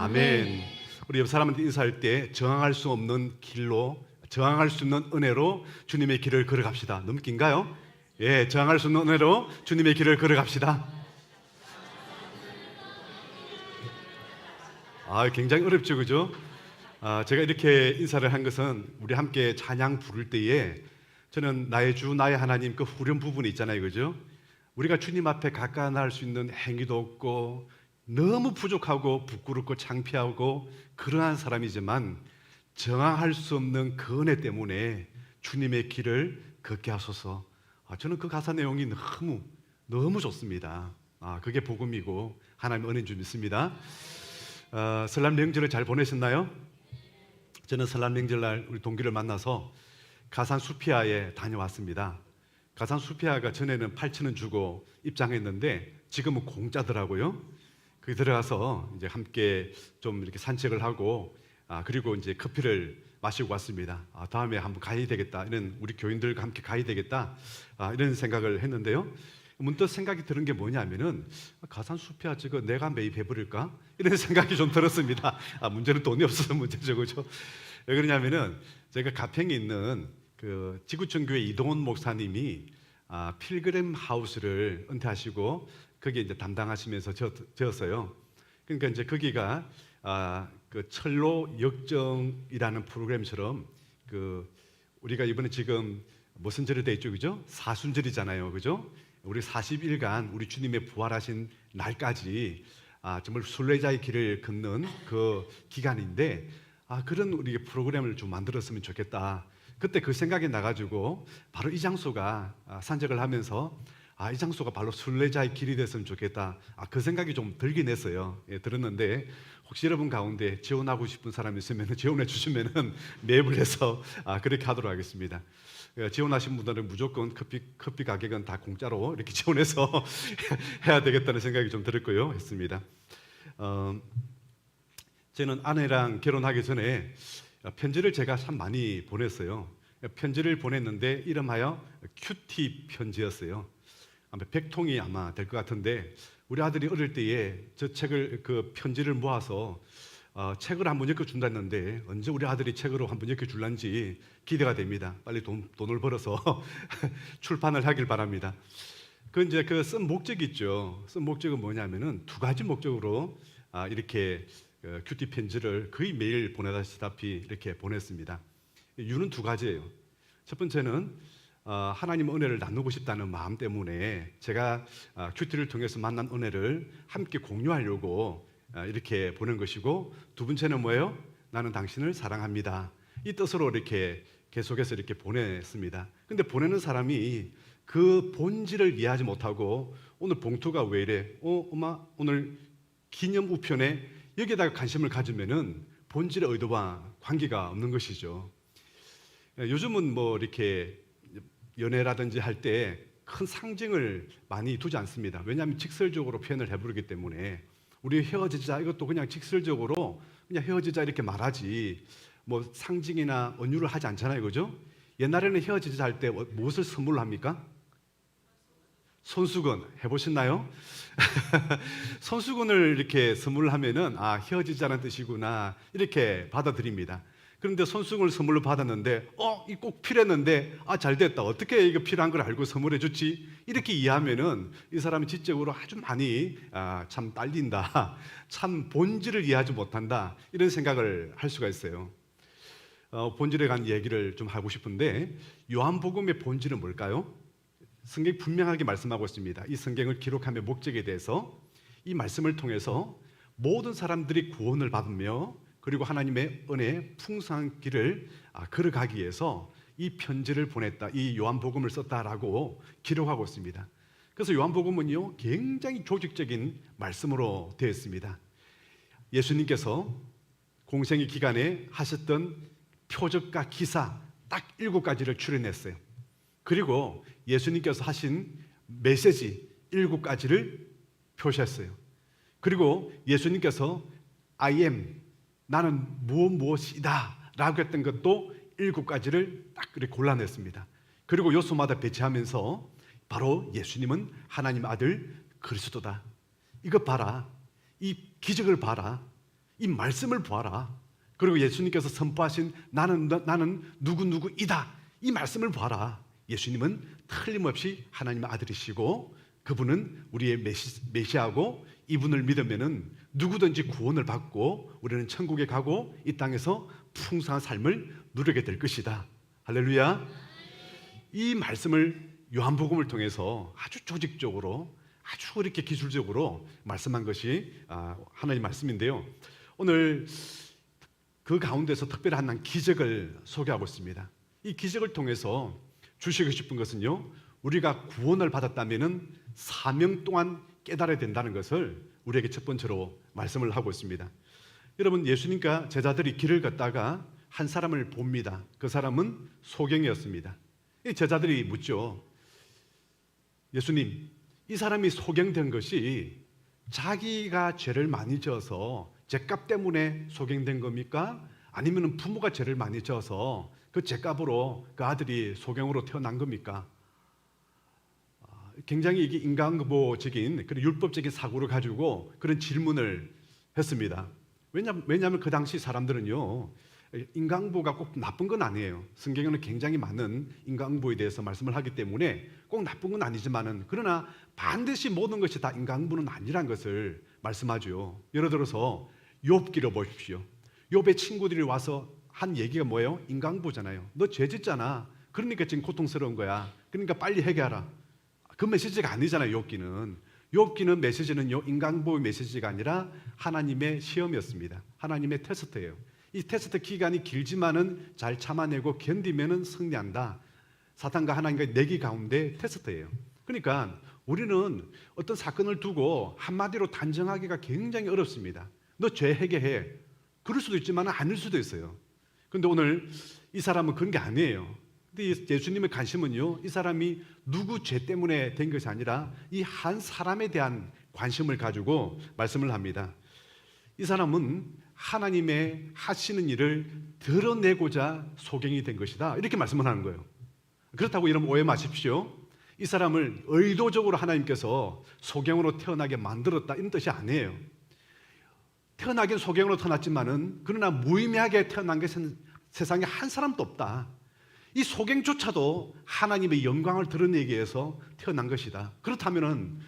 아멘. 우리 옆 사람한테 인사할 때 저항할 수 없는 길로, 저항할 수 있는 은혜로 주님의 길을 걸어갑시다. 너무 긴가요? 예, 저항할 수 있는 은혜로 주님의 길을 걸어갑시다. 굉장히 어렵죠, 그죠? 제가 이렇게 인사를 한 것은 우리 함께 찬양 부를 때에 저는 나의 주, 나의 하나님 그 후렴 부분이 있잖아요, 그죠? 우리가 주님 앞에 가까이 날 수 있는 행위도 없고 너무 부족하고 부끄럽고 창피하고 그러한 사람이지만 저항할 수 없는 그 은혜 때문에 주님의 길을 걷게 하소서. 저는 그 가사 내용이 너무 좋습니다. 그게 복음이고 하나님의 은혜인 줄 믿습니다. 설날 명절을 잘 보내셨나요? 저는 설날 명절날 우리 동기를 만나서 가산 수피아에 다녀왔습니다. 가산 수피아가 전에는 8,000원 주고 입장했는데 지금은 공짜더라고요. 거기 들어가서 이제 함께 좀 이렇게 산책을 하고 그리고 이제 커피를 마시고 왔습니다. 다음에 한번 가야 되겠다, 이런 우리 교인들과 함께 가야 되겠다, 이런 생각을 했는데요. 문득 생각이 드는 게 뭐냐면은 가산 수피아 저거 내가 매입해버릴까? 이런 생각이 좀 들었습니다. 문제는 돈이 없어서 문제죠, 그죠? 왜 그러냐면은 제가 가평에 있는 그 지구촌교회 이동원 목사님이 필그램 하우스를 은퇴하시고 거기에 이제 담당하시면서 지었어요. 그러니까 이제 거기가 그 철로 역정이라는 프로그램처럼 그 우리가 이번에 지금 무슨 절이 돼 있죠, 그죠? 사순절이잖아요, 그죠? 우리 40일간 우리 주님의 부활하신 날까지 정말 순례자의 길을 걷는 그 기간인데 그런 우리 프로그램을 좀 만들었으면 좋겠다. 그때 그 생각이 나가지고 바로 이 장소가 산책을 하면서 이 장소가 바로 순례자의 길이 됐으면 좋겠다. 그 생각이 좀 들긴 했어요. 예, 들었는데 혹시 여러분 가운데 지원하고 싶은 사람이 있으면 지원해 주시면 매입을 해서 그렇게 하도록 하겠습니다. 지원하신 분들은 무조건 커피 가격은 다 공짜로 이렇게 지원해서 해야 되겠다는 생각이 좀 들었고요. 했습니다. 저는 아내랑 결혼하기 전에 편지를 제가 참 많이 보냈어요. 편지를 보냈는데 이름하여 큐티 편지였어요. 아마 100통이 아마 될 것 같은데 우리 아들이 어릴 때에 저 책을 그 편지를 모아서 책을 한번 엮어준다는데 언제 우리 아들이 책으로 한번 엮어줄란지 기대가 됩니다. 빨리 돈을 벌어서 출판을 하길 바랍니다. 이제 그 쓴 목적이 있죠. 쓴 목적은 뭐냐면은 두 가지 목적으로 이렇게 큐티 편지를 거의 매일 보내다시피 이렇게 보냈습니다. 이유는 두 가지예요. 첫 번째는 하나님 은혜를 나누고 싶다는 마음 때문에 제가 큐티를 통해서 만난 은혜를 함께 공유하려고 이렇게 보낸 것이고, 두 번째는 뭐예요? 나는 당신을 사랑합니다. 이 뜻으로 이렇게 계속해서 이렇게 보냈습니다. 근데 보내는 사람이 그 본질을 이해하지 못하고 오늘 봉투가 왜 이래? 엄마 오늘 기념 우편에 여기에다가 관심을 가지면은 본질의 의도와 관계가 없는 것이죠. 요즘은 뭐 이렇게 연애라든지 할 때 큰 상징을 많이 두지 않습니다. 왜냐하면 직설적으로 표현을 해부르기 때문에 우리 헤어지자 이것도 그냥 직설적으로 그냥 헤어지자 이렇게 말하지 뭐 상징이나 언유를 하지 않잖아요, 그죠? 옛날에는 헤어지자 할 때 무엇을 선물로 합니까? 손수건 해보셨나요? 손수건을 이렇게 선물을 하면은 헤어지자는 뜻이구나 이렇게 받아들입니다. 그런데 손수건을 선물로 받았는데 이 꼭 필요했는데 잘 됐다, 어떻게 이거 필요한 걸 알고 선물해 줬지, 이렇게 이해하면은 이 사람이 지적으로 아주 많이 참 딸린다, 참 본질을 이해하지 못한다, 이런 생각을 할 수가 있어요. 본질에 관한 얘기를 좀 하고 싶은데 요한복음의 본질은 뭘까요? 성경이 분명하게 말씀하고 있습니다. 이 성경을 기록함의 목적에 대해서 이 말씀을 통해서 모든 사람들이 구원을 받으며 그리고 하나님의 은혜의 풍성한 길을 걸어가기 위해서 이 편지를 보냈다, 이 요한복음을 썼다라고 기록하고 있습니다. 그래서 요한복음은요 굉장히 조직적인 말씀으로 되어 있습니다. 예수님께서 공생의 기간에 하셨던 표적과 기사 딱 7가지를 추려냈어요. 그리고 예수님께서 하신 메시지 7가지를 표시했어요. 그리고 예수님께서 I am, 나는 무엇이다 라고 했던 것도 7가지를 딱 그렇게 골라냈습니다. 그리고 요소마다 배치하면서 바로 예수님은 하나님 아들 그리스도다, 이거 봐라, 이 기적을 봐라, 이 말씀을 보아라. 그리고 예수님께서 선포하신 나는 누구이다. 이 말씀을 보아라. 예수님은 틀림없이 하나님의 아들이시고 그분은 우리의 메시아고 이분을 믿으면은 누구든지 구원을 받고 우리는 천국에 가고 이 땅에서 풍성한 삶을 누리게 될 것이다. 할렐루야. 이 말씀을 요한복음을 통해서 아주 조직적으로 아주 이렇게 기술적으로 말씀한 것이 하나님의 말씀인데요. 오늘 그 가운데서 특별히 한 기적을 소개하고 있습니다. 이 기적을 통해서 주시고 싶은 것은요, 우리가 구원을 받았다면은 사명 동안 깨달아야 된다는 것을 우리에게 첫 번째로 말씀을 하고 있습니다. 여러분, 예수님과 제자들이 길을 걷다가 한 사람을 봅니다. 그 사람은 소경이었습니다. 이 제자들이 묻죠. 예수님, 이 사람이 소경된 것이 자기가 죄를 많이 지어서 죄값 때문에 소경된 겁니까? 아니면 부모가 죄를 많이 지어서 그 죄값으로 그 아들이 소경으로 태어난 겁니까? 굉장히 이게 인간보적인 그런 율법적인 사고를 가지고 그런 질문을 했습니다. 왜냐하면 그 당시 사람들은요, 인간보가 꼭 나쁜 건 아니에요. 성경에는 굉장히 많은 인간보에 대해서 말씀을 하기 때문에 꼭 나쁜 건 아니지만은 그러나 반드시 모든 것이 다 인간보는 아니란 것을 말씀하죠. 예를 들어서 욥기를 보십시오. 욥의 친구들이 와서 한 얘기가 뭐예요? 인간보잖아요. 너 죄 짓잖아. 그러니까 지금 고통스러운 거야. 그러니까 빨리 해결하라. 그 메시지가 아니잖아요. 욥기는 메시지는요, 인간보의 메시지가 아니라 하나님의 시험이었습니다. 하나님의 테스트예요. 이 테스트 기간이 길지만은 잘 참아내고 견디면은 승리한다. 사탄과 하나님과의 내기 가운데 테스트예요. 그러니까 우리는 어떤 사건을 두고 한마디로 단정하기가 굉장히 어렵습니다. 너 죄 해결해. 그럴 수도 있지만 아닐 수도 있어요. 그런데 오늘 이 사람은 그런 게 아니에요. 근데 예수님의 관심은요, 이 사람이 누구 죄 때문에 된 것이 아니라 이 한 사람에 대한 관심을 가지고 말씀을 합니다. 이 사람은 하나님의 하시는 일을 드러내고자 소경이 된 것이다. 이렇게 말씀을 하는 거예요. 그렇다고 여러분 오해 마십시오. 이 사람을 의도적으로 하나님께서 소경으로 태어나게 만들었다 이런 뜻이 아니에요. 태어나긴 소경으로 태어났지만은 그러나 무의미하게 태어난 것은 세상에 한 사람도 없다. 이 소경조차도 하나님의 영광을 드러내기 위해서 태어난 것이다. 그렇다면은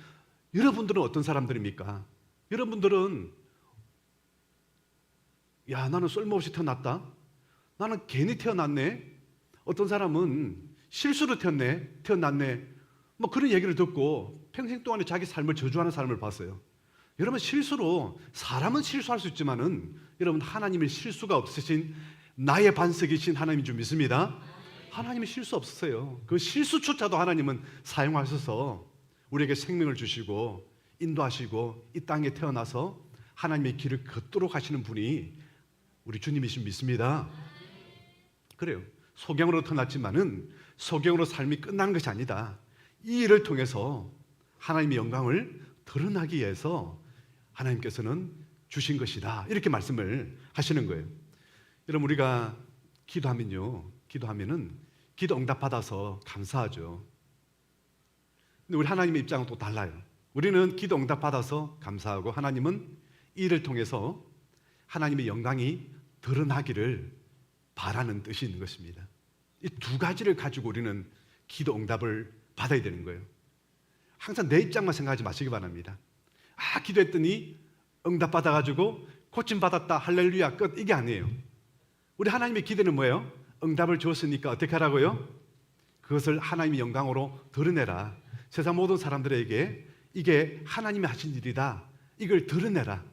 여러분들은 어떤 사람들입니까? 여러분들은 야, 나는 쓸모없이 태어났다. 나는 괜히 태어났네. 어떤 사람은 실수로 태어났네. 뭐 그런 얘기를 듣고 평생 동안에 자기 삶을 저주하는 사람을 봤어요. 여러분, 실수로 사람은 실수할 수 있지만은 여러분, 하나님의 실수가 없으신 나의 반석이신 하나님인 줄 믿습니다. 하나님의 실수 없으세요. 그 실수조차도 하나님은 사용하셔서 우리에게 생명을 주시고 인도하시고 이 땅에 태어나서 하나님의 길을 걷도록 하시는 분이 우리 주님이신 믿습니다. 그래요. 소경으로 태어났지만은 소경으로 삶이 끝난 것이 아니다. 이 일을 통해서 하나님의 영광을 드러나기 위해서 하나님께서는 주신 것이다. 이렇게 말씀을 하시는 거예요. 여러분, 우리가 기도하면은 기도 응답 받아서 감사하죠. 근데 우리 하나님의 입장은 또 달라요. 우리는 기도 응답 받아서 감사하고 하나님은 이 일을 통해서 하나님의 영광이 드러나기를 바라는 뜻이 있는 것입니다. 이 두 가지를 가지고 우리는 기도 응답을 받아야 되는 거예요. 항상 내 입장만 생각하지 마시기 바랍니다. 기도했더니 응답 받아가지고 고침 받았다, 할렐루야, 끝. 이게 아니에요. 우리 하나님의 기대는 뭐예요? 응답을 주었으니까 어떻게 하라고요? 그것을 하나님의 영광으로 드러내라. 세상 모든 사람들에게 이게 하나님이 하신 일이다, 이걸 드러내라.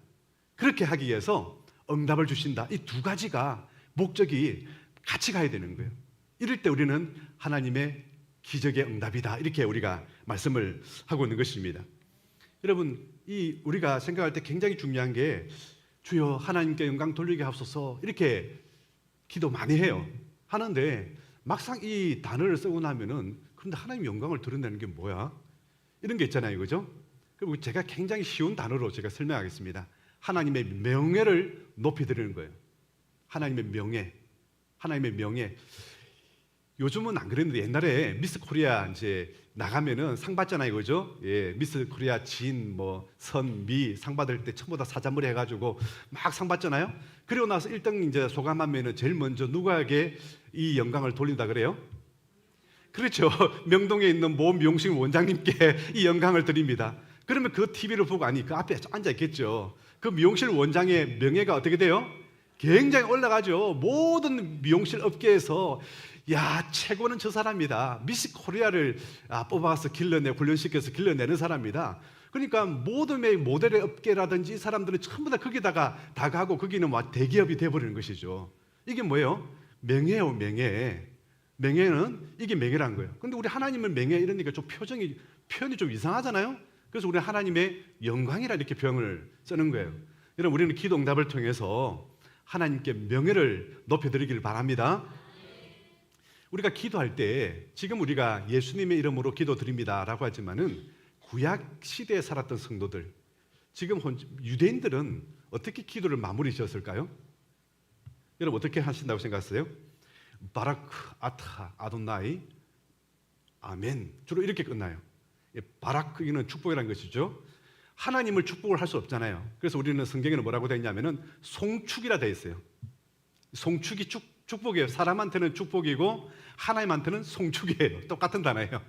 그렇게 하기 위해서 응답을 주신다. 이 두 가지가 목적이 같이 가야 되는 거예요. 이럴 때 우리는 하나님의 기적의 응답이다, 이렇게 우리가 말씀을 하고 있는 것입니다. 여러분, 우리가 생각할 때 굉장히 중요한 게 주여 하나님께 영광 돌리게 하옵소서 이렇게 기도 많이 해요. 하는데 막상 이 단어를 쓰고 나면은 그런데 하나님 영광을 드러내는 게 뭐야? 이런 게 있잖아요, 그죠? 그리고 제가 굉장히 쉬운 단어로 제가 설명하겠습니다. 하나님의 명예를 높이 드리는 거예요. 하나님의 명예, 하나님의 명예. 요즘은 안 그랬는데 옛날에 미스 코리아 이제 나가면은 상 받잖아요, 그죠? 예, 미스 코리아 진, 뭐, 선, 미 상 받을 때 전부 다 사자머리 해가지고 막 상 받잖아요. 그리고 나서 1등 이제 소감하면은 제일 먼저 누구에게 이 영광을 돌린다 그래요? 그렇죠. 명동에 있는 모 미용실 원장님께 이 영광을 드립니다. 그러면 그 TV를 보고 아니 그 앞에 앉아 있겠죠. 그 미용실 원장의 명예가 어떻게 돼요? 굉장히 올라가죠. 모든 미용실 업계에서 야 최고는 저 사람이다. 미스 코리아를 뽑아서 훈련시켜서 길러내는 사람이다. 그러니까 모든 모델의 업계라든지 사람들은 전부 다 거기다가 다 가고 거기는 대기업이 돼버리는 것이죠. 이게 뭐예요? 명예요, 명예. 명예는 이게 명예란 거예요. 근데 우리 하나님을 명예 이러니까 좀 표현이 좀 이상하잖아요. 그래서 우리 하나님의 영광이라 이렇게 표현을 쓰는 거예요. 여러분 우리는 기도 응답을 통해서 하나님께 명예를 높여드리길 바랍니다. 우리가 기도할 때 지금 우리가 예수님의 이름으로 기도드립니다라고 하지만은 구약 시대에 살았던 성도들, 지금 유대인들은 어떻게 기도를 마무리 지었을까요? 여러분 어떻게 하신다고 생각하세요? 바라크 아타 아돈나이 아멘 주로 이렇게 끝나요. 바라크 이는 축복이라는 것이죠. 하나님을 축복을 할 수 없잖아요. 그래서 우리는 성경에는 뭐라고 되어 있냐면은 송축이라 되어 있어요. 송축이 축복이에요. 사람한테는 축복이고 하나님한테는 송축이에요. 똑같은 단어예요.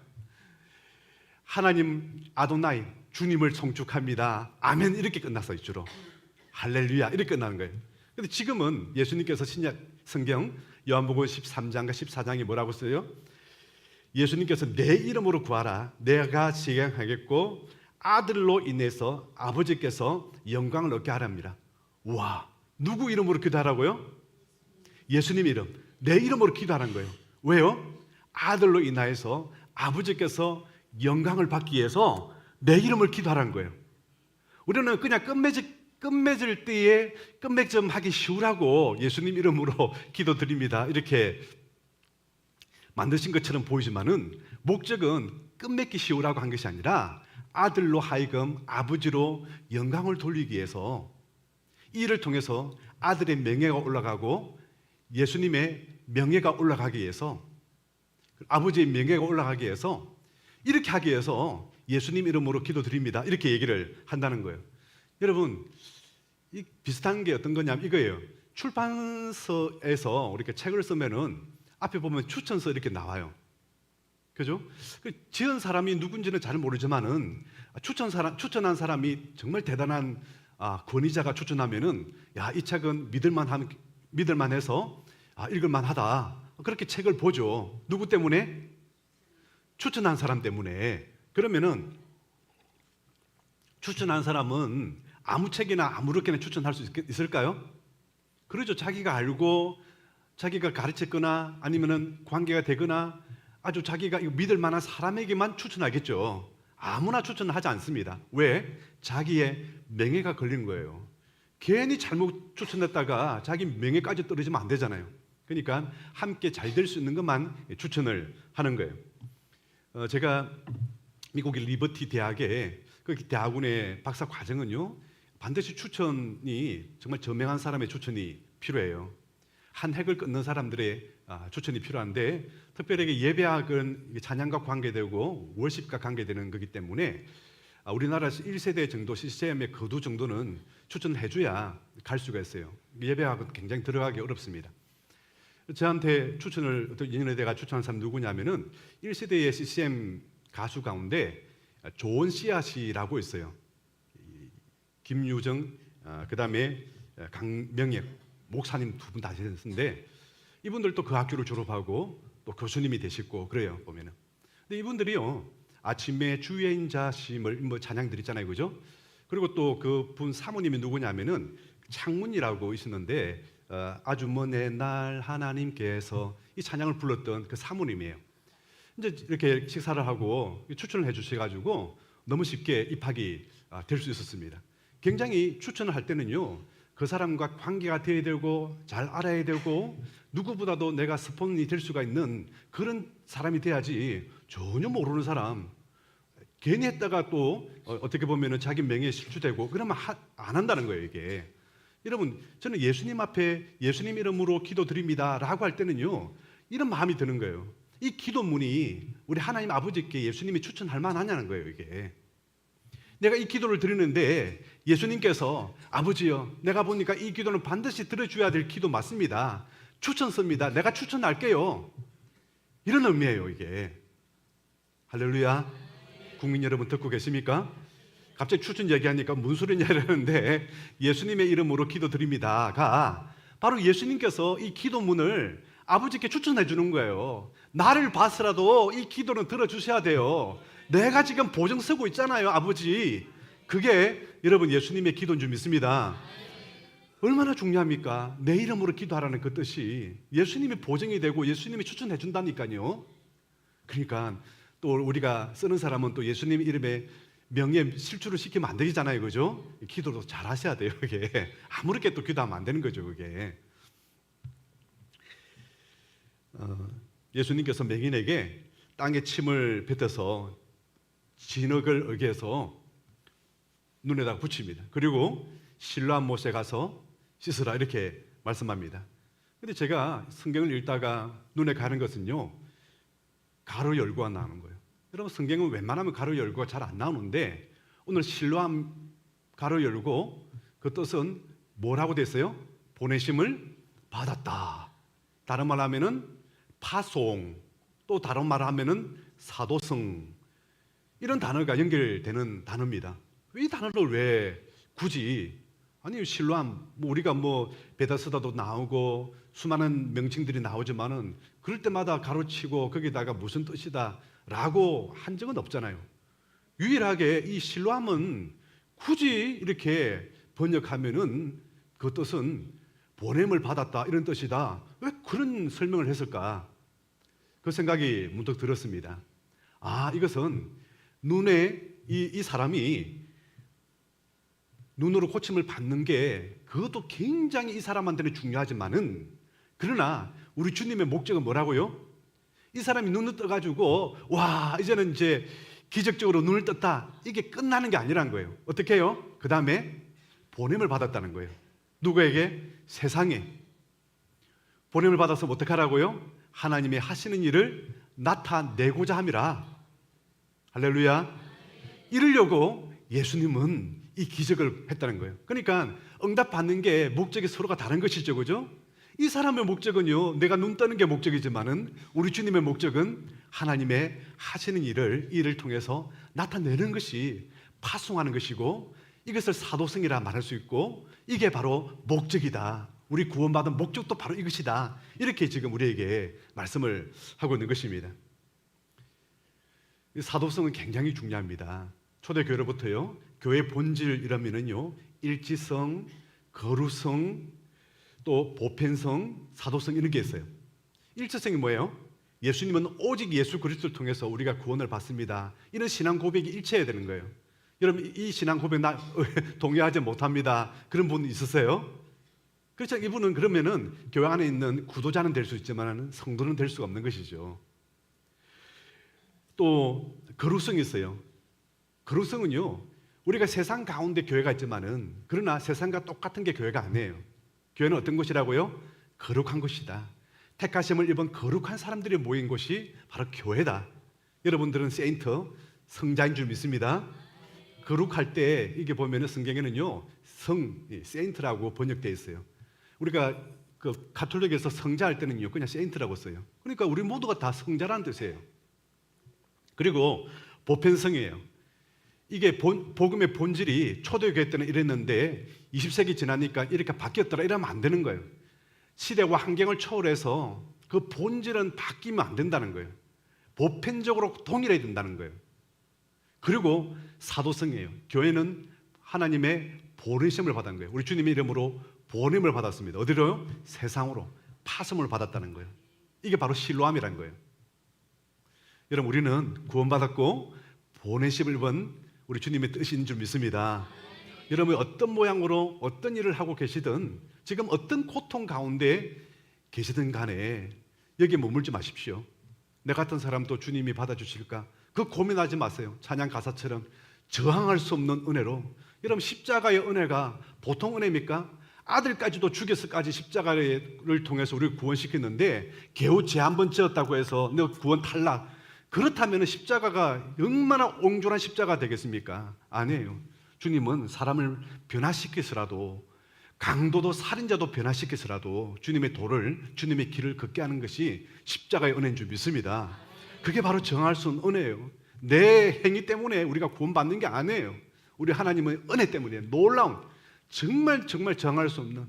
하나님 아도나이 주님을 송축합니다. 아멘 이렇게 끝났어요. 주로 할렐루야 이렇게 끝나는 거예요. 근데 지금은 예수님께서 신약 성경 요한복음 13장과 14장이 뭐라고 써요? 예수님께서 내 이름으로 구하라 내가 시행하겠고 아들로 인해서 아버지께서 영광을 얻게 하랍니다. 와, 누구 이름으로 기도하라고요? 예수님 이름, 내 이름으로 기도하는 거예요. 왜요? 아들로 인하여서 아버지께서 영광을 받기 위해서 내 이름을 기도하라는 거예요. 우리는 그냥 끝맺을 때에 끝맺점 하기 쉬우라고 예수님 이름으로 기도드립니다 이렇게 만드신 것처럼 보이지만은 목적은 끝맺기 쉬우라고 한 것이 아니라 아들로 하여금 아버지로 영광을 돌리기 위해서 이 일을 통해서 아들의 명예가 올라가고 예수님의 명예가 올라가기 위해서 아버지의 명예가 올라가기 위해서 이렇게 하기 위해서 예수님 이름으로 기도드립니다 이렇게 얘기를 한다는 거예요. 여러분 이 비슷한 게 어떤 거냐면 이거예요. 출판사에서 이렇게 책을 쓰면은 앞에 보면 추천서 이렇게 나와요. 그죠? 지은 사람이 누군지는 잘 모르지만은 추천한 사람이 정말 대단한 권위자가 추천하면은 야, 이 책은 믿을만해서 읽을만하다. 그렇게 책을 보죠. 누구 때문에? 추천한 사람 때문에. 그러면은 추천한 사람은 아무 책이나 아무렇게나 추천할 수 있을까요? 그러죠. 자기가 알고 자기가 가르쳤거나 아니면은 관계가 되거나 아주 자기가 믿을 만한 사람에게만 추천하겠죠. 아무나 추천하지 않습니다. 왜? 자기의 명예가 걸린 거예요. 괜히 잘못 추천했다가 자기 명예까지 떨어지면 안 되잖아요. 그러니까 함께 잘 될 수 있는 것만 추천을 하는 거예요. 제가 미국의 리버티 대학에 그 대학원의 박사 과정은요 반드시 추천이 정말 저명한 사람의 추천이 필요해요. 한 획을 끊는 사람들의 추천이 필요한데 특별하게 예배학은 찬양과 관계되고 월십과 관계되는 거기 때문에 우리나라에서 1세대 정도 시스템의 거두 정도는 추천을 해줘야 갈 수가 있어요. 예배학은 굉장히 들어가기 어렵습니다. 저한테 추천을 어떤 인연에다가 추천한 사람 누구냐면은 1세대의 CCM 가수 가운데 좋은 씨앗이라고 있어요. 김유정, 그 다음에 강명엽 목사님 두 분 다 되셨는데 이분들도 그 학교를 졸업하고 또 교수님이 되시고 그래요 보면은. 근데 이분들이요 아침에 주의 인자심을 뭐 찬양 드리잖아요, 그죠? 그리고 또 그 분 사모님이 누구냐면은 창문이라고 있었는데 아주 먼 날 하나님께서 이 찬양을 불렀던 그 사모님이에요. 이제 이렇게 식사를 하고 추천을 해주셔가지고 너무 쉽게 입학이 될 수 있었습니다. 굉장히 추천을 할 때는요 그 사람과 관계가 돼야 되고 잘 알아야 되고 누구보다도 내가 스폰이 될 수가 있는 그런 사람이 돼야지 전혀 모르는 사람 괜히 했다가 또 어떻게 보면 자기 명예에 실추되고 그러면 안 한다는 거예요 이게. 여러분 저는 예수님 앞에 예수님 이름으로 기도드립니다 라고 할 때는요 이런 마음이 드는 거예요. 이 기도문이 우리 하나님 아버지께 예수님이 추천할 만하냐는 거예요. 이게 내가 이 기도를 드리는데 예수님께서 아버지요, 내가 보니까 이 기도는 반드시 들어줘야 될 기도 맞습니다. 추천 씁니다. 내가 추천할게요. 이런 의미예요. 이게 할렐루야. 국민 여러분 듣고 계십니까? 갑자기 추천 얘기하니까 무슨 소리냐 이러는데 예수님의 이름으로 기도드립니다가 바로 예수님께서 이 기도문을 아버지께 추천해 주는 거예요. 나를 봐서라도 이 기도는 들어주셔야 돼요. 내가 지금 보증 쓰고 있잖아요, 아버지. 그게 여러분 예수님의 기도인 줄 믿습니다. 얼마나 중요합니까? 내 이름으로 기도하라는 그 뜻이 예수님이 보증이 되고 예수님이 추천해 준다니까요. 그러니까 또 우리가 쓰는 사람은 또 예수님 이름에 명예 실추를 시키면 안 되잖아요, 그죠? 기도도 잘 하셔야 돼요. 그게 아무렇게 또 기도하면 안 되는 거죠. 그게 예수님께서 맹인에게 땅에 침을 뱉어서 진흙을 의기해서 눈에다 붙입니다. 그리고 실로암 못에 가서 씻으라 이렇게 말씀합니다. 근데 제가 성경을 읽다가 눈에 가는 것은요, 가로 열고가 나오는 거예요. 여러분 성경은 웬만하면 가로 열고가 잘 안 나오는데 오늘 실로암 가로 열고 그 뜻은 뭐라고 됐어요? 보내심을 받았다. 다른 말 하면은 파송, 또 다른 말 하면은 사도성, 이런 단어가 연결되는 단어입니다. 이 단어를 왜 굳이, 아니 실로암 우리가 베다스다도 나오고 수많은 명칭들이 나오지만은 그럴 때마다 가로치고 거기다가 무슨 뜻이다 라고 한 적은 없잖아요. 유일하게 이 실로암은 굳이 이렇게 번역하면은 그 뜻은 보냄을 받았다 이런 뜻이다. 왜 그런 설명을 했을까? 그 생각이 문득 들었습니다. 아, 이것은 눈에 이 사람이 눈으로 고침을 받는 게 그것도 굉장히 이 사람한테는 중요하지만은 그러나 우리 주님의 목적은 뭐라고요? 이 사람이 눈을 떠가지고 와 이제는 이제 기적적으로 눈을 떴다 이게 끝나는 게 아니란 거예요. 어떻게 해요? 그 다음에 보냄을 받았다는 거예요. 누구에게? 세상에. 보냄을 받아서 어떻게 하라고요? 하나님의 하시는 일을 나타내고자 함이라. 할렐루야. 이러려고 예수님은 이 기적을 했다는 거예요. 그러니까 응답받는 게 목적이 서로가 다른 것이죠, 그죠? 이 사람의 목적은요, 내가 눈 뜨는 게 목적이지만은 우리 주님의 목적은 하나님의 하시는 일을 통해서 나타내는 것이 파송하는 것이고 이것을 사도성이라 말할 수 있고 이게 바로 목적이다. 우리 구원받은 목적도 바로 이것이다. 이렇게 지금 우리에게 말씀을 하고 있는 것입니다. 사도성은 굉장히 중요합니다. 초대교회로부터요, 교회 본질이라면은요, 일지성, 거루성, 또 보편성, 사도성 이런 게 있어요. 일체성이 뭐예요? 예수님은 오직 예수 그리스도를 통해서 우리가 구원을 받습니다. 이런 신앙 고백이 일체해야 되는 거예요. 여러분 이 신앙 고백 나 동의하지 못합니다. 그런 분 있으세요? 그렇죠. 이분은 그러면은 교회 안에 있는 구도자는 될 수 있지만 성도는 될 수가 없는 것이죠. 또 거룩성이 있어요. 거룩성은요, 우리가 세상 가운데 교회가 있지만은 그러나 세상과 똑같은 게 교회가 아니에요. 교회는 어떤 곳이라고요? 거룩한 곳이다. 택하심을 입은 거룩한 사람들이 모인 곳이 바로 교회다. 여러분들은 세인트, 성자인 줄 믿습니다. 거룩할 때 이게 보면은 성경에는요, 세인트라고 번역되어 있어요. 우리가 그 가톨릭에서 성자 할 때는요, 그냥 세인트라고 써요. 그러니까 우리 모두가 다 성자라는 뜻이에요. 그리고 보편성이에요. 이게 복음의 본질이 초대교회 때는 이랬는데 20세기 지나니까 이렇게 바뀌었더라 이러면 안 되는 거예요. 시대와 환경을 초월해서 그 본질은 바뀌면 안 된다는 거예요. 보편적으로 동일해야 된다는 거예요. 그리고 사도성이에요. 교회는 하나님의 보내심을 받은 거예요. 우리 주님의 이름으로 보냄을 받았습니다. 어디로요? 세상으로 파송을 받았다는 거예요. 이게 바로 실로암이라는 거예요. 여러분 우리는 구원받았고 보내심을 입은 우리 주님의 뜻인 줄 믿습니다. 여러분 어떤 모양으로 어떤 일을 하고 계시든 지금 어떤 고통 가운데 계시든 간에 여기에 머물지 마십시오. 내 같은 사람도 주님이 받아주실까? 그 고민하지 마세요. 찬양 가사처럼 저항할 수 없는 은혜로. 여러분 십자가의 은혜가 보통 은혜입니까? 아들까지도 죽여서까지 십자가를 통해서 우리를 구원시켰는데 겨우 죄 한 번 지었다고 해서 너 구원 탈락. 그렇다면 십자가가 얼마나 옹졸한 십자가 되겠습니까? 아니에요. 주님은 사람을 변화시켜서라도, 강도도 살인자도 변화시켜서라도 주님의 도를, 주님의 길을 걷게 하는 것이 십자가의 은혜인 줄 믿습니다. 그게 바로 정할 수 있는 은혜예요. 내 행위 때문에 우리가 구원받는 게 아니에요. 우리 하나님의 은혜 때문에 놀라운, 정말 정할 수 없는,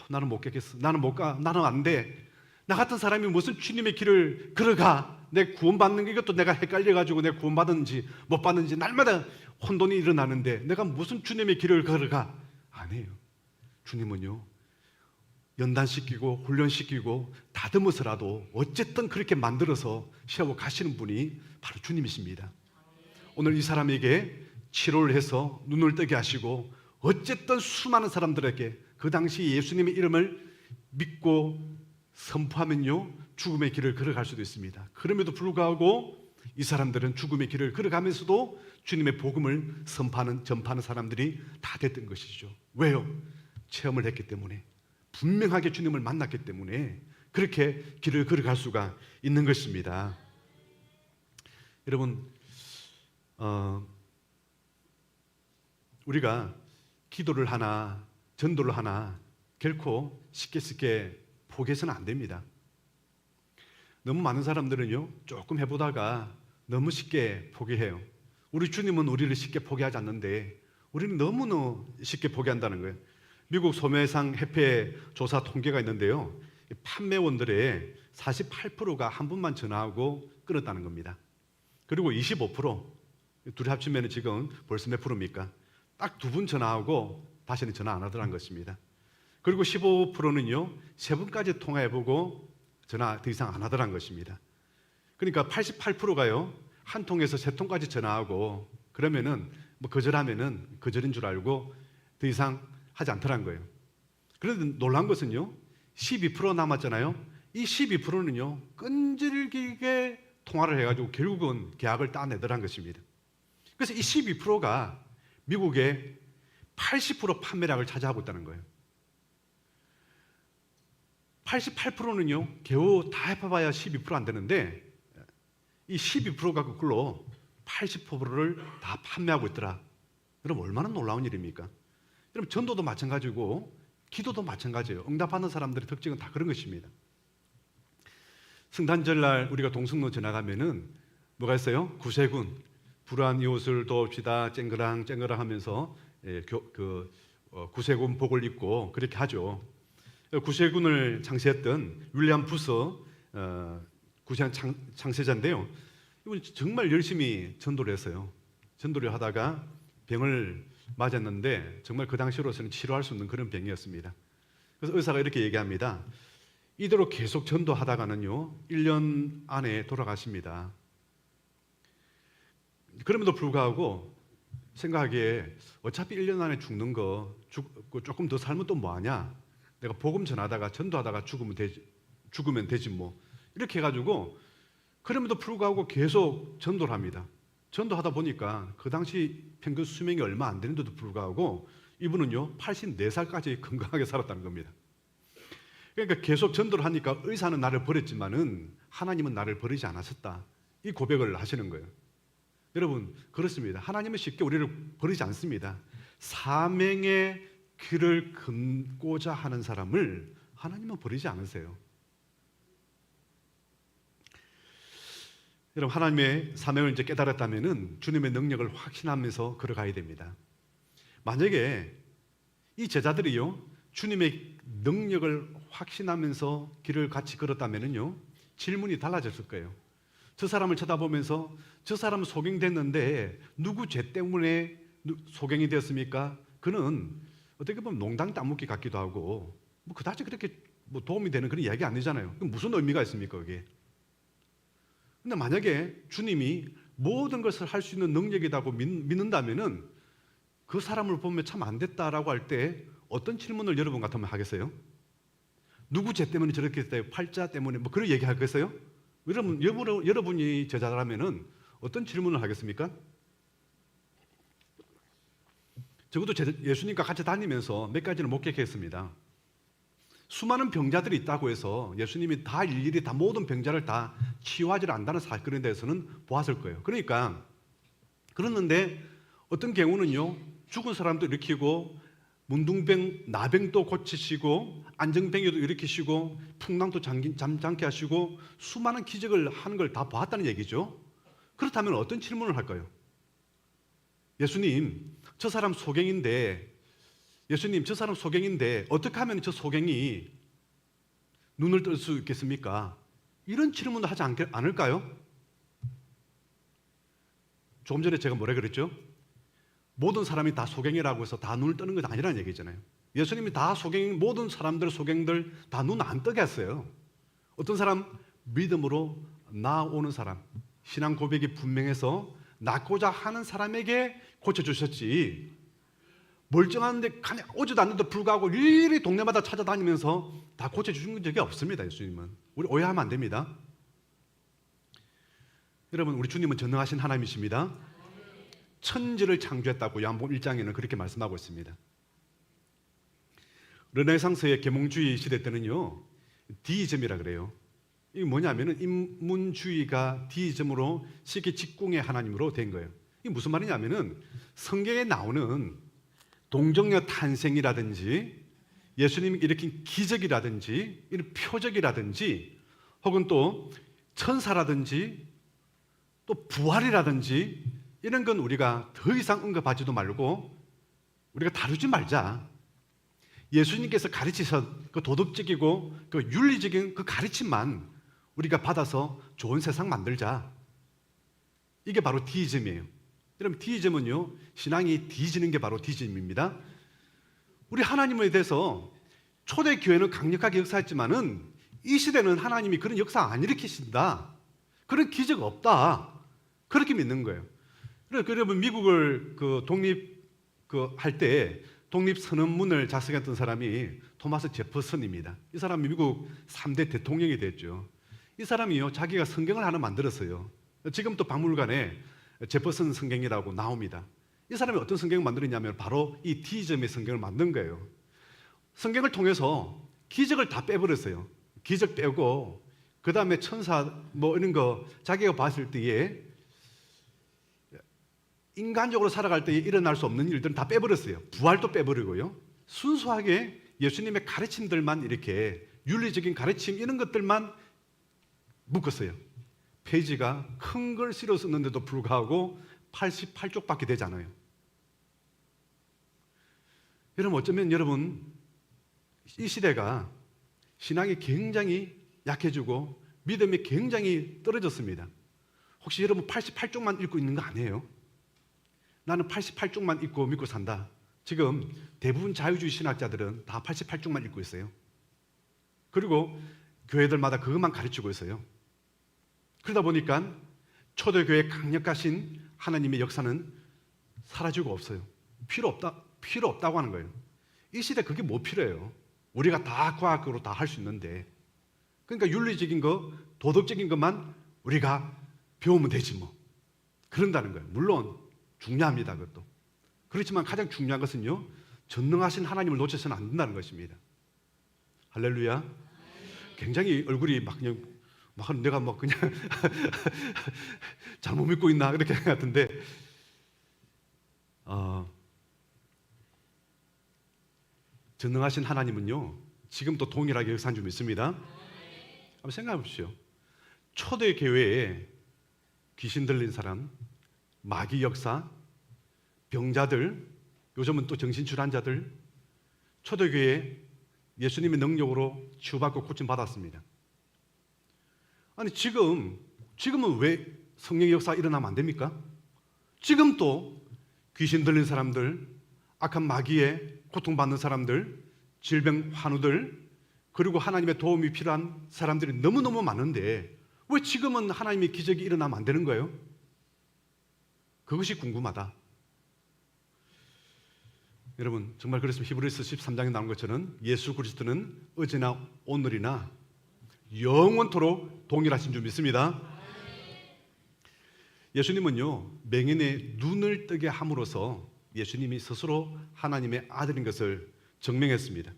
나는 못 겠어, 나는 못 가, 나는 안 돼. 나 같은 사람이 무슨 주님의 길을 걸어가? 내 구원받는 게 이것도 내가 헷갈려가지고 내가 구원받았는지 못 받는지 날마다 혼돈이 일어나는데 내가 무슨 주님의 길을 걸어가? 아니에요. 주님은요, 연단시키고 훈련시키고 다듬어서라도 어쨌든 그렇게 만들어서 세워 가시는 분이 바로 주님이십니다. 오늘 이 사람에게 치료를 해서 눈을 뜨게 하시고 어쨌든 수많은 사람들에게 그 당시 예수님의 이름을 믿고 선포하면요, 죽음의 길을 걸어갈 수도 있습니다. 그럼에도 불구하고 이 사람들은 죽음의 길을 걸어가면서도 주님의 복음을 전파하는 사람들이 다 됐던 것이죠. 왜요? 체험을 했기 때문에, 분명하게 주님을 만났기 때문에 그렇게 길을 걸어갈 수가 있는 것입니다. 여러분, 우리가 기도를 하나, 전도를 하나 결코 쉽게 포기해서는 안 됩니다. 너무 많은 사람들은요, 조금 해보다가 너무 쉽게 포기해요. 우리 주님은 우리를 쉽게 포기하지 않는데 우리는 너무너무 쉽게 포기한다는 거예요. 미국 소매상 협회 조사 통계가 있는데요, 판매원들의 48%가 한 번만 전화하고 끊었다는 겁니다. 그리고 25%, 둘이 합치면 지금 벌써 몇 프로입니까? 딱 두 분 전화하고 다시는 전화 안 하더라는 것입니다. 그리고 15%는요, 세 번까지 통화해보고 전화 더 이상 안 하더라는 것입니다. 그러니까 88%가요, 한 통에서 세 통까지 전화하고 그러면은 뭐 거절하면은 거절인 줄 알고 더 이상 하지 않더라는 거예요. 그런데 놀란 것은요, 12% 남았잖아요. 이 12%는요, 끈질기게 통화를 해가지고 결국은 계약을 따내더라는 것입니다. 그래서 이 12%가 미국의 80% 판매량을 차지하고 있다는 거예요. 88%는요, 겨우 다 해봐야 12% 안 되는데 이 12%가 그걸로 80%를 다 판매하고 있더라. 여러분, 얼마나 놀라운 일입니까? 여러분, 전도도 마찬가지고 기도도 마찬가지예요. 응답하는 사람들의 특징은 다 그런 것입니다. 성탄절날 우리가 동성로 지나가면은 뭐가 있어요? 구세군, 불안 이웃을 도웁시다 쨍그랑 하면서 구세군 복을 입고 그렇게 하죠. 구세군을 창시했던 윌리엄 부서 구세군 창세자인데요, 이분 정말 열심히 전도를 했어요. 전도를 하다가 병을 맞았는데 정말 그 당시로서는 치료할 수 없는 그런 병이었습니다. 그래서 의사가 이렇게 얘기합니다. 이대로 계속 전도하다가는요, 1년 안에 돌아가십니다. 그럼에도 불구하고 생각하기에 어차피 1년 안에 죽는 거 죽고 조금 더 살면 또 뭐하냐, 내가 복음 전하다가 전도하다가 죽으면 되지 뭐, 이렇게 해가지고 그럼에도 불구하고 계속 전도를 합니다. 전도하다 보니까 그 당시 평균 수명이 얼마 안 되는데도 불구하고 이분은요, 84살까지 건강하게 살았다는 겁니다. 그러니까 계속 전도를 하니까 의사는 나를 버렸지만은 하나님은 나를 버리지 않았었다, 이 고백을 하시는 거예요. 여러분, 그렇습니다. 하나님은 쉽게 우리를 버리지 않습니다. 사명의 길을 걷고자 하는 사람을 하나님은 버리지 않으세요. 여러분, 하나님의 사명을 이제 깨달았다면은 주님의 능력을 확신하면서 걸어가야 됩니다. 만약에 이 제자들이요, 주님의 능력을 확신하면서 길을 같이 걸었다면은요, 질문이 달라졌을 거예요. 저 사람을 쳐다보면서 저 사람은 소경됐는데 누구 죄 때문에 소경이 되었습니까? 그는 어떻게 보면 농당 따먹기 같기도 하고 뭐 그다지 그렇게 뭐 도움이 되는 그런 이야기 아니잖아요. 그럼 무슨 의미가 있습니까, 그게? 근데 만약에 주님이 모든 것을 할 수 있는 능력이라고 믿는다면은 그 사람을 보면 참 안 됐다라고 할 때 어떤 질문을 여러분 같으면 하겠어요? 누구 죄 때문에 저렇게 됐어요? 팔자 때문에 뭐 그런 얘기 하겠어요? 여러분이 제자라면은 어떤 질문을 하겠습니까? 적어도 예수님과 같이 다니면서 몇 가지를 목격했습니다. 수많은 병자들이 있다고 해서 예수님이 다 일일이 다 모든 병자를 다 치유하지 않는다는 사건에 대해서는 보았을 거예요. 그러니까 그랬는데 어떤 경우는요, 죽은 사람도 일으키고 문둥병, 나병도 고치시고 안정병에도 일으키시고 풍랑도 잠잠케 하시고 수많은 기적을 하는 걸 다 보았다는 얘기죠. 그렇다면 어떤 질문을 할까요? 예수님, 저 사람 소경인데 어떻게 하면 저 소경이 눈을 뜰 수 있겠습니까? 이런 질문을 하지 않을까요? 조금 전에 제가 뭐라 그랬죠? 모든 사람이 다 소경이라고 해서 다 눈을 뜨는 건 아니라는 얘기잖아요. 예수님이 다 모든 사람들, 소경들 다 눈 안 뜨게 했어요. 어떤 사람, 믿음으로 나오는 사람, 신앙 고백이 분명해서 낫고자 하는 사람에게 고쳐주셨지, 멀쩡한데 그냥 오지도 않는데도 불구하고 일일이 동네마다 찾아다니면서 다 고쳐주신 적이 없습니다. 예수님은. 우리 오해하면 안 됩니다. 여러분, 우리 주님은 전능하신 하나님이십니다. 천지를 창조했다고 요한복음 1장에는 그렇게 말씀하고 있습니다. 르네상스의 계몽주의 시대 때는요, 디이즘이라 그래요. 이게 뭐냐면은 인문주의가 디이즘으로 시기 직궁의 하나님으로 된 거예요. 이게 무슨 말이냐면은 성경에 나오는 동정녀 탄생이라든지 예수님이 일으킨 기적이라든지 이런 표적이라든지 혹은 또 천사라든지 또 부활이라든지 이런 건 우리가 더 이상 언급하지도 말고 우리가 다루지 말자. 예수님께서 가르치신 그 도덕적이고 그 윤리적인 그 가르침만 우리가 받아서 좋은 세상 만들자. 이게 바로 디이즘이에요. 여러분, 디이즘은요, 신앙이 뒤지는 게 바로 디이즘입니다. 우리 하나님에 대해서 초대교회는 강력하게 역사했지만은 이 시대는 하나님이 그런 역사 안 일으키신다, 그런 기적 없다, 그렇게 믿는 거예요. 그래서 여러분, 미국을 할 때 독립선언문을 작성했던 사람이 토마스 제퍼슨입니다. 이 사람이 미국 3대 대통령이 됐죠. 이 사람이요, 자기가 성경을 하나 만들었어요. 지금 또 박물관에 제퍼슨 성경이라고 나옵니다. 이 사람이 어떤 성경을 만들었냐면 바로 이 디이즘의 성경을 만든 거예요. 성경을 통해서 기적을 다 빼버렸어요. 기적 빼고 그 다음에 천사 이런 거 자기가 봤을 때에 인간적으로 살아갈 때에 일어날 수 없는 일들은 다 빼버렸어요. 부활도 빼버리고요. 순수하게 예수님의 가르침들만, 이렇게 윤리적인 가르침 이런 것들만 묶었어요. 페이지가 큰 글씨로 썼는데도 불구하고 88쪽밖에 되지 않아요. 여러분, 어쩌면 여러분, 이 시대가 신앙이 굉장히 약해지고 믿음이 굉장히 떨어졌습니다. 혹시 여러분 88쪽만 읽고 있는 거 아니에요? 나는 88쪽만 읽고 믿고 산다. 지금 대부분 자유주의 신학자들은 다 88쪽만 읽고 있어요. 그리고 교회들마다 그것만 가르치고 있어요. 그러다 보니까 초대교회의 강력하신 하나님의 역사는 사라지고 없어요. 필요 없다고 하는 거예요. 이 시대 그게 뭐 필요해요? 우리가 다 과학으로 다 할 수 있는데. 그러니까 윤리적인 거, 도덕적인 것만 우리가 배우면 되지 뭐. 그런다는 거예요. 물론 중요합니다, 그것도. 그렇지만 가장 중요한 것은요, 전능하신 하나님을 놓쳐서는 안 된다는 것입니다. 할렐루야. 굉장히 얼굴이 내가 그냥 잘못 믿고 있나 그렇게 같은데, 전능하신 하나님은요, 지금도 동일하게 역사한 줄 믿습니다. 한번 생각해 보십시오. 초대 교회에 귀신 들린 사람, 마귀 역사, 병자들, 요즘은 또 정신질환자들, 초대교회에 예수님의 능력으로 치유받고 고침받았습니다. 아니, 지금은 왜 성령의 역사 일어나면 안 됩니까? 지금 또 귀신 들린 사람들, 악한 마귀에 고통받는 사람들, 질병 환우들, 그리고 하나님의 도움이 필요한 사람들이 너무너무 많은데 왜 지금은 하나님의 기적이 일어나면 안 되는 거예요? 그것이 궁금하다. 여러분, 정말 그렇습니다. 히브리서 13장에 나온 것처럼 예수 그리스도는 어제나 오늘이나 영원토록 동일하신 줄 믿습니다. 예수님은요, 맹인의 눈을 뜨게 함으로써 예수님이 스스로 하나님의 아들인 것을 증명했습니다.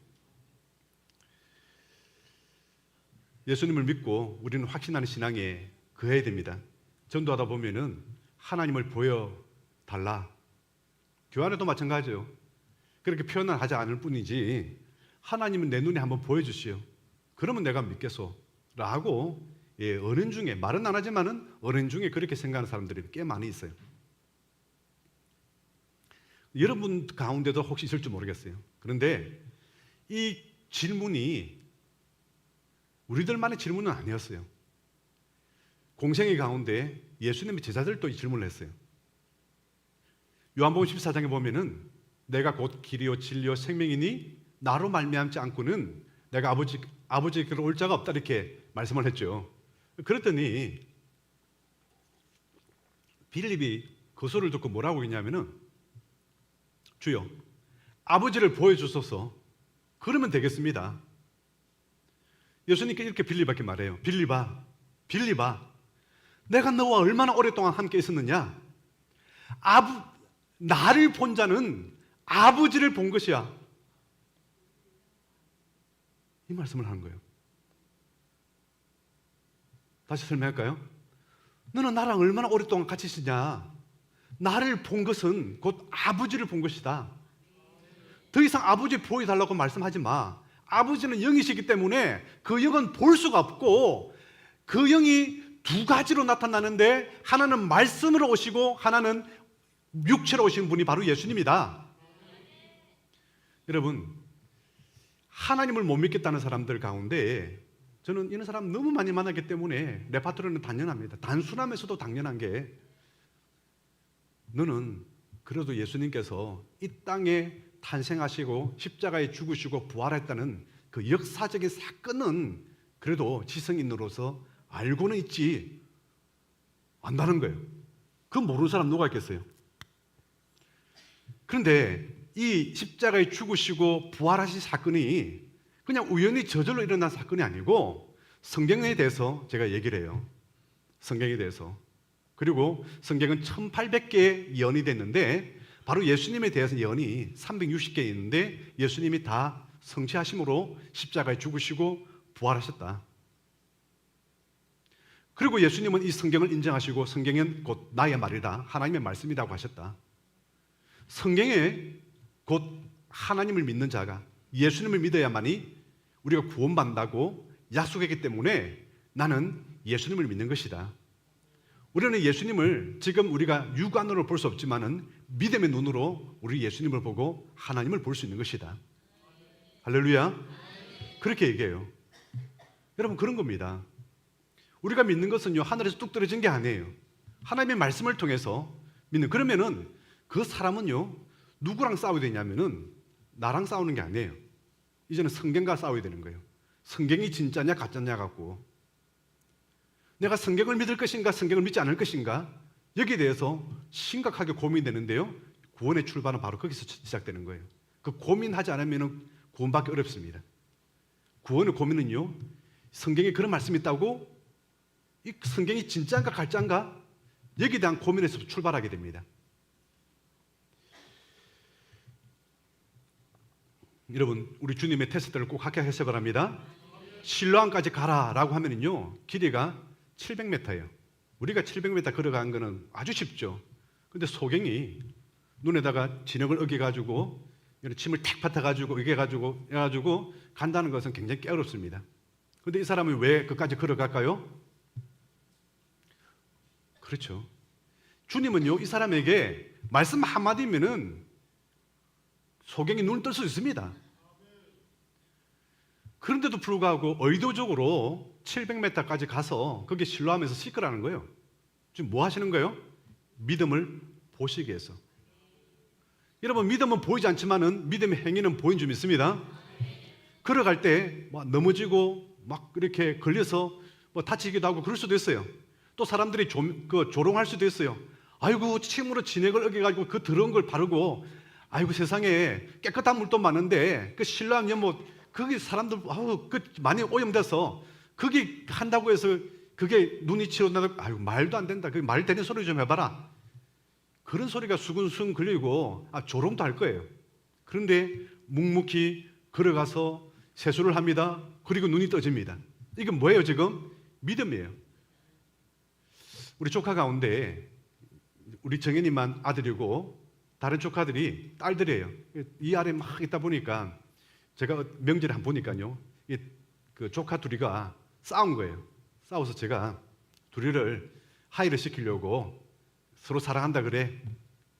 예수님을 믿고 우리는 확신하는 신앙에 거해야 됩니다. 전도하다 보면은 하나님을 보여달라. 교환에도 마찬가지예요. 그렇게 표현을 하지 않을 뿐이지 하나님은 내 눈에 한번 보여주시오. 그러면 내가 믿겠소. 라고 어른 중에, 말은 안 하지만은 어른 중에 그렇게 생각하는 사람들이 꽤 많이 있어요. 여러분 가운데도 혹시 있을지 모르겠어요. 그런데 이 질문이 우리들만의 질문은 아니었어요. 공생의 가운데 예수님의 제자들도 이 질문을 했어요. 요한복음 14장에 보면은 내가 곧 길이요 진리요 생명이니 나로 말미암지 않고는 내가 아버지께로 올 자가 없다 이렇게 말씀을 했죠. 그랬더니 빌립이 그 소리를 듣고 뭐라고 했냐면은 주여 아버지를 보여주소서. 그러면 되겠습니다. 예수님께 이렇게 빌립에게 말해요. 빌립아 내가 너와 얼마나 오랫동안 함께 있었느냐. 나를 본 자는 아버지를 본 것이야. 이 말씀을 하는 거예요. 다시 설명할까요? 너는 나랑 얼마나 오랫동안 같이 있었냐. 나를 본 것은 곧 아버지를 본 것이다. 더 이상 아버지 보여달라고 말씀하지 마. 아버지는 영이시기 때문에 그 영은 볼 수가 없고 그 영이 두 가지로 나타나는데 하나는 말씀으로 오시고 하나는 육체로 오신 분이 바로 예수님이다. 여러분, 하나님을 못 믿겠다는 사람들 가운데 저는 이런 사람 너무 많이 만나기 때문에 레파토리는 당연합니다. 단순하면서도 당연한 게 너는 그래도 예수님께서 이 땅에 탄생하시고 십자가에 죽으시고 부활했다는 그 역사적인 사건은 그래도 지성인으로서 알고는 있지 안다는 거예요. 그건 모르는 사람 누가 있겠어요? 그런데 이 십자가에 죽으시고 부활하신 사건이 그냥 우연히 저절로 일어난 사건이 아니고 성경에 대해서 제가 얘기를 해요. 성경에 대해서. 그리고 성경은 1800개의 예언이 됐는데 바로 예수님에 대해서 예언이 360개 있는데 예수님이 다 성취하심으로 십자가에 죽으시고 부활하셨다. 그리고 예수님은 이 성경을 인정하시고 성경은 곧 나의 말이다. 하나님의 말씀이라고 하셨다. 성경에 곧 하나님을 믿는 자가 예수님을 믿어야만이 우리가 구원받는다고 약속했기 때문에 나는 예수님을 믿는 것이다. 우리는 예수님을 지금 우리가 육안으로 볼 수 없지만은 믿음의 눈으로 우리 예수님을 보고 하나님을 볼 수 있는 것이다. 할렐루야. 그렇게 얘기해요. 여러분 그런 겁니다. 우리가 믿는 것은요 하늘에서 뚝 떨어진 게 아니에요. 하나님의 말씀을 통해서 믿는. 그러면은 그 사람은요 누구랑 싸워야 되냐면은 나랑 싸우는 게 아니에요. 이제는 성경과 싸워야 되는 거예요. 성경이 진짜냐 가짜냐 갖고 내가 성경을 믿을 것인가 성경을 믿지 않을 것인가 여기에 대해서 심각하게 고민되는데요 구원의 출발은 바로 거기서 시작되는 거예요. 그 고민하지 않으면 구원받기 어렵습니다. 구원의 고민은요 성경에 그런 말씀이 있다고 이 성경이 진짜인가 가짜인가 여기에 대한 고민에서 출발하게 됩니다. 여러분 우리 주님의 테스트를 꼭 합격하셔야 바랍니다. 실로암까지 가라라고 하면은요 길이가 700m예요. 우리가 700m 걸어간 거는 아주 쉽죠. 근데 소경이 눈에다가 진흙을 어겨가지고 침을 탁 뱉어가지고 해가지고 간다는 것은 굉장히 깨어렵습니다. 근데 이 사람은 왜 그까지 걸어갈까요? 그렇죠. 주님은요 이 사람에게 말씀 한마디면은 소경이 눈을 뜰 수 있습니다. 그런데도 불구하고 의도적으로 700m까지 가서 거기에 실로암에서 씻으라는 거예요. 지금 뭐 하시는 거예요? 믿음을 보시기 위해서. 여러분 믿음은 보이지 않지만은 믿음의 행위는 보인 줄 믿습니다. 걸어갈 때 막 넘어지고 막 이렇게 걸려서 뭐 다치기도 하고 그럴 수도 있어요. 또 사람들이 조롱할 수도 있어요. 아이고 침으로 진액을 어겨가지고 그 더러운 걸 바르고 아이고 세상에 깨끗한 물도 많은데 그 실로암 연못 거기 사람들 그 많이 오염돼서 거기 한다고 해서 그게 눈이 치료된다고 아이고 말도 안 된다. 그 말 되는 소리 좀 해봐라. 그런 소리가 수근수근 걸리고 조롱도 할 거예요. 그런데 묵묵히 걸어가서 세수를 합니다. 그리고 눈이 떠집니다. 이건 뭐예요 지금? 믿음이에요. 우리 조카 가운데 우리 정현이만 아들이고 다른 조카들이 딸들이에요. 이 아래 막 있다 보니까 제가 명절에 한번 보니까요, 그 조카 둘이가 싸운 거예요. 싸워서 제가 둘이를 하이를 시키려고 서로 사랑한다 그래.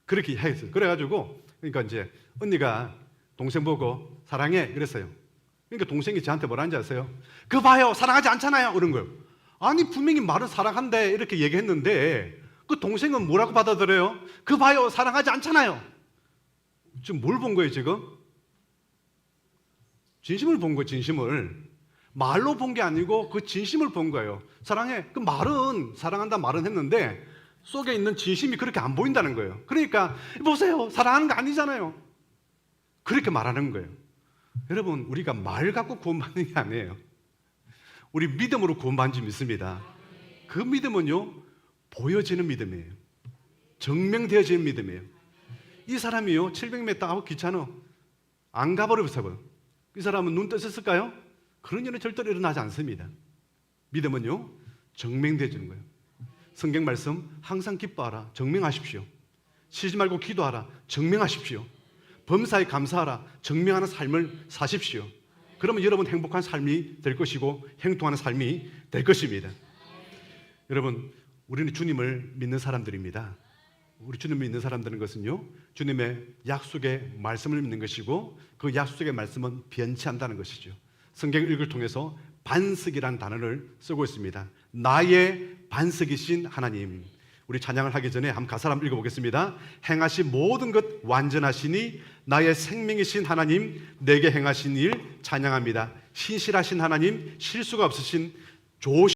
그렇게 했어요. 그래가지고 그러니까 이제 언니가 동생 보고 사랑해 그랬어요. 그러니까 동생이 저한테 뭐라는지 아세요? 그거 봐요, 사랑하지 않잖아요. 그런 거예요. 아니 분명히 말은 사랑한대 이렇게 얘기했는데 그 동생은 뭐라고 받아들여요? 그거 봐요, 사랑하지 않잖아요. 지금 뭘 본 거예요 지금? 진심을 본 거예요. 진심을. 말로 본 게 아니고 그 진심을 본 거예요. 사랑해. 그 말은 사랑한다 말은 했는데 속에 있는 진심이 그렇게 안 보인다는 거예요. 그러니까 보세요, 사랑하는 거 아니잖아요. 그렇게 말하는 거예요. 여러분, 우리가 말 갖고 구원받는 게 아니에요. 우리 믿음으로 구원받는 줄 믿습니다. 그 믿음은요, 보여지는 믿음이에요. 증명되어지는 믿음이에요. 이 사람이요, 700m 아우 귀찮아 안 가버려서요. 이 사람은 눈 떴었을까요? 그런 일은 절대로 일어나지 않습니다. 믿음은요, 증명되어지는 거예요. 성경 말씀 항상 기뻐하라, 증명하십시오. 쉬지 말고 기도하라, 증명하십시오. 범사에 감사하라, 증명하는 삶을 사십시오. 그러면 여러분 행복한 삶이 될 것이고 행동하는 삶이 될 것입니다. 여러분, 우리는 주님을 믿는 사람들입니다. 우리 주님을 믿는 사람들은 것은요, 주님의 약속의 말씀을 믿는 것이고 그 약속의 말씀은 변치한다는 것이죠. 성경을 읽을 통해서 반석이라는 단어를 쓰고 있습니다. 나의 반석이신 하나님. 우리 찬양을 하기 전에 한번 가사를 한번 읽어보겠습니다. 행하신 모든 것 완전하시니 나의 생명이신 하나님, 내게 행하신 일 찬양합니다. 신실하신 하나님, 실수가 없으신 좋으신